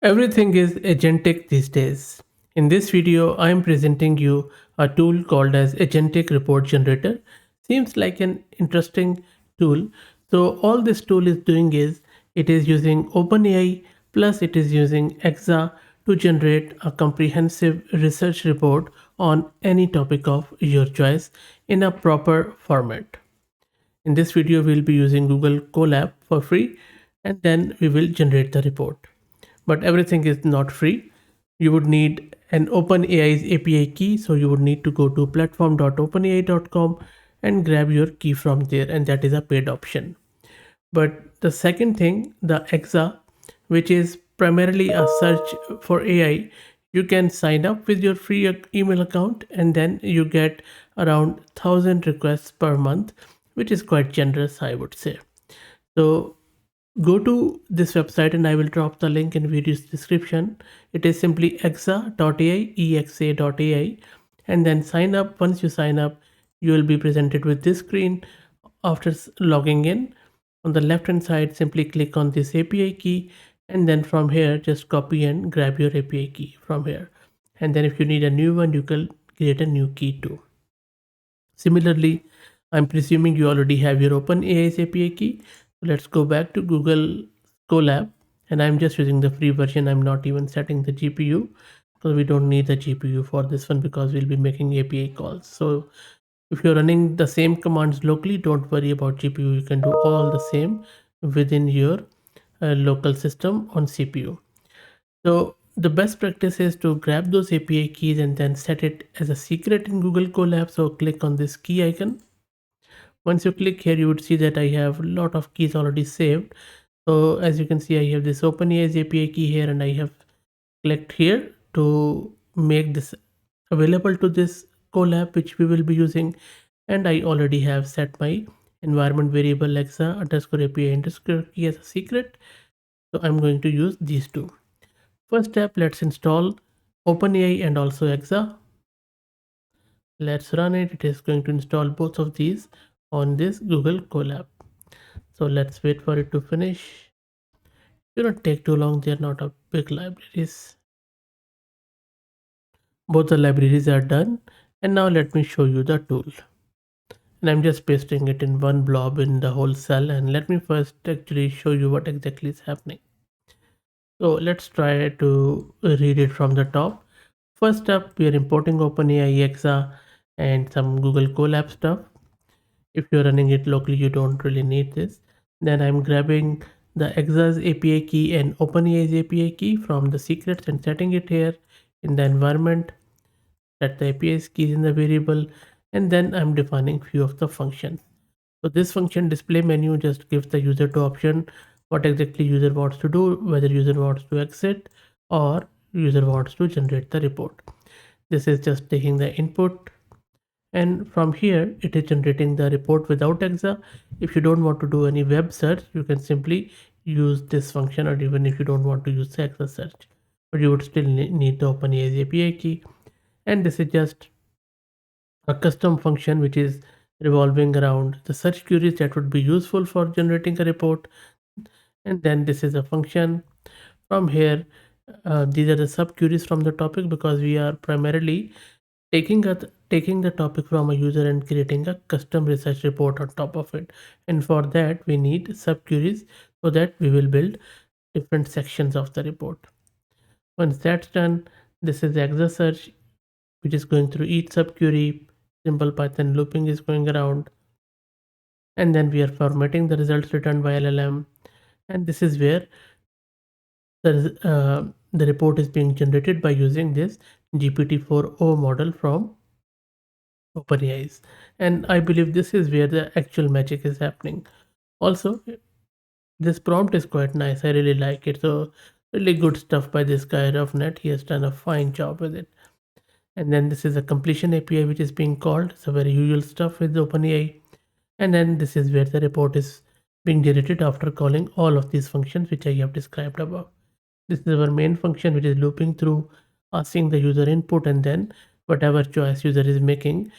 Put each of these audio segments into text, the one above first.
Everything is agentic these days. In this video, I am presenting you a tool called as Agentic Report Generator. Seems like an interesting tool. So all this tool is doing is it is using OpenAI plus it is using Exa to generate a comprehensive research report on any topic of your choice in a proper format. In this video, we'll be using Google Colab for free and then we will generate the report. But everything is not free. You would need an OpenAI's API key. So you would need to go to platform.openai.com and grab your key from there, and that is a paid option. But the second thing, the Exa, which is primarily a search for AI, you can sign up with your free email account and then you get around 1,000 requests per month, which is quite generous, I would say. So go to this website and I will drop the link in video's description. It is simply exa.ai, and then sign up. Once you sign up, you will be presented with this screen after logging in. On the left hand side, simply click on this API key, and then from here just copy and grab your API key from here. And then if you need a new one, you can create a new key too. Similarly, I'm presuming you already have your OpenAI's API key. So let's go back to Google Colab, and I'm just using the free version. I'm not even setting the GPU because we don't need the GPU for this one because we'll be making API calls. So if you're running the same commands locally, don't worry about GPU. You can do all the same within your local system on CPU. So the best practice is to grab those API keys and then set it as a secret in Google Colab. So click on this key icon. Once you click here, you would see that I have a lot of keys already saved. So as you can see, I have this OpenAI's API key here, and I have clicked here to make this available to this Colab, which we will be using. And I already have set my environment variable exa underscore API underscore key as a secret. So I'm going to use these two. First step, let's install OpenAI and also Exa. Let's run it. It is going to install both of these on this Google Colab. So let's wait for it to finish. It will not take too long. They're not a big libraries. Both the libraries are done. And now let me show you the tool. And I'm just pasting it in one blob in the whole cell. And let me first actually show you what exactly is happening. So let's try to read it from the top. First up, we are importing OpenAI Exa and some Google Colab stuff. If you're running it locally, you don't really need this. Then I'm grabbing the Exa's API key and OpenAI's API key from the secrets and setting it here in the environment. Set the API's keys in the variable, and then I'm defining few of the functions. So this function display menu just gives the user to option what exactly user wants to do, whether user wants to exit or user wants to generate the report. This is just taking the input, and from here it is generating the report without Exa. If you don't want to do any web search, you can simply use this function, or even if you don't want to use the Exa search, but you would still need the OpenAI API key. And this is just a custom function which is revolving around the search queries that would be useful for generating a report. And then this is a function from here. These are the sub queries from the topic because we are primarily taking the topic from a user and creating a custom research report on top of it. And for that we need sub queries so that we will build different sections of the report. Once that's done, this is the Exa search, which is going through each sub query. Simple Python looping is going around, and then we are formatting the results returned by LLM. And this is where the report is being generated by using this GPT-4o model from OpenAI. And I believe this is where the actual magic is happening. Also, this prompt is quite nice. I really like it. So really good stuff by this guy Roughnet. He has done a fine job with it. And then this is a completion API which is being called. It's a very usual stuff with OpenAI. And then this is where the report is being generated after calling all of these functions which I have described above. This is our main function which is looping through, asking the user input, and then whatever choice user is making,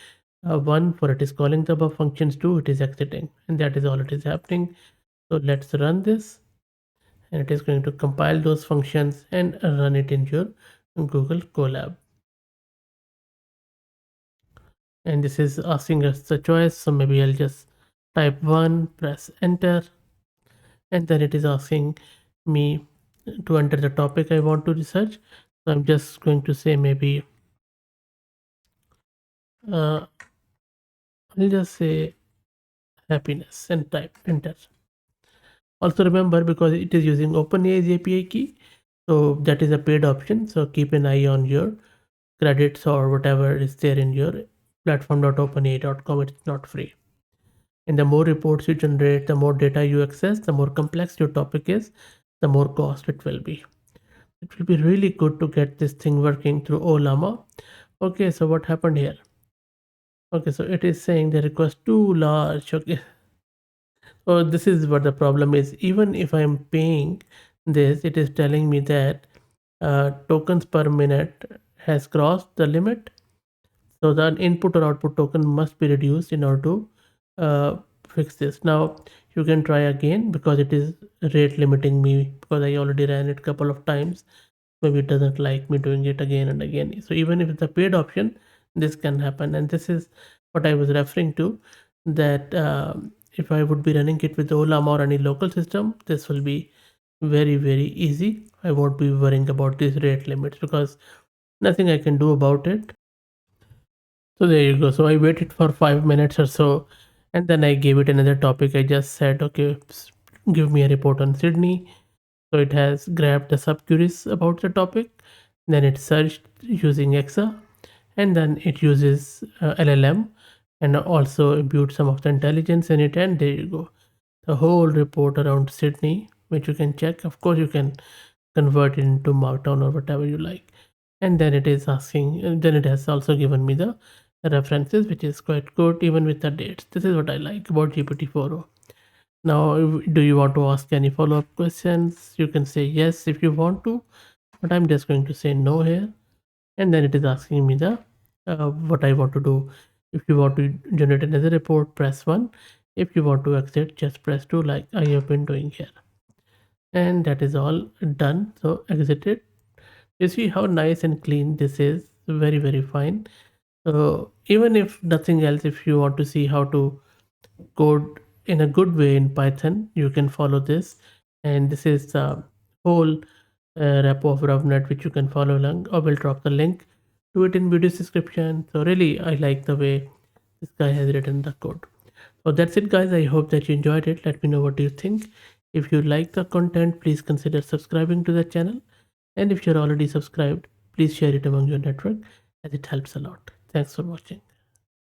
one for it is calling the above functions, two it is exiting, and that is all it is happening. So let's run this, and it is going to compile those functions and run it in your Google Colab. And this is asking us the choice, so maybe I'll just type 1, press enter, and then it is asking me to enter the topic I want to research. So I'm just going to say maybe I'll just say happiness and type enter. Also remember, because it is using OpenAI's API key, so that is a paid option, so keep an eye on your credits or whatever is there in your platform.openai.com. It's not free. And the more reports you generate, the more data you access, the more complex your topic is, the more cost it will be. It will be really good to get this thing working through Olama. Okay, so what happened here? Okay, so it is saying the request too large. Okay, so this is what the problem is. Even if I'm paying this, it is telling me that tokens per minute has crossed the limit. So the input or output token must be reduced in order to fix this. Now you can try again, because it is rate limiting me, because I already ran it a couple of times. Maybe it doesn't like me doing it again and again. So even if it's a paid option, this can happen. And this is what I was referring to, that if I would be running it with Olam or any local system, this will be very, very easy. I won't be worrying about these rate limits, because nothing I can do about it. So there you go. So I waited for 5 minutes or so, and then I gave it another topic. I just said, okay, give me a report on Sydney. So it has grabbed the subqueries about the topic, then it searched using Exa, and then it uses LLM and also imbued some of the intelligence in it, and there you go. The whole report around Sydney, which you can check. Of course, you can convert it into Markdown or whatever you like. And then it is asking, then it has also given me the references, which is quite good, even with the dates. This is what I like about GPT-4o. Now, do you want to ask any follow-up questions? You can say yes if you want to, but I'm just going to say no here. And then it is asking me the what I want to do. If you want to generate another report, press 1. If you want to exit, just press 2, like I have been doing here. And that is all done. So exit it. You see how nice and clean this is. Very, very fine. So even if nothing else, if you want to see how to code in a good way in Python, you can follow this. And this is the whole repo of RevNet, which you can follow along. I will drop the link to it in video description. So really, I like the way this guy has written the code. So that's it, guys. I hope that you enjoyed it. Let me know what you think. If you like the content, please consider subscribing to the channel. And if you're already subscribed, please share it among your network, as it helps a lot. Thanks for watching.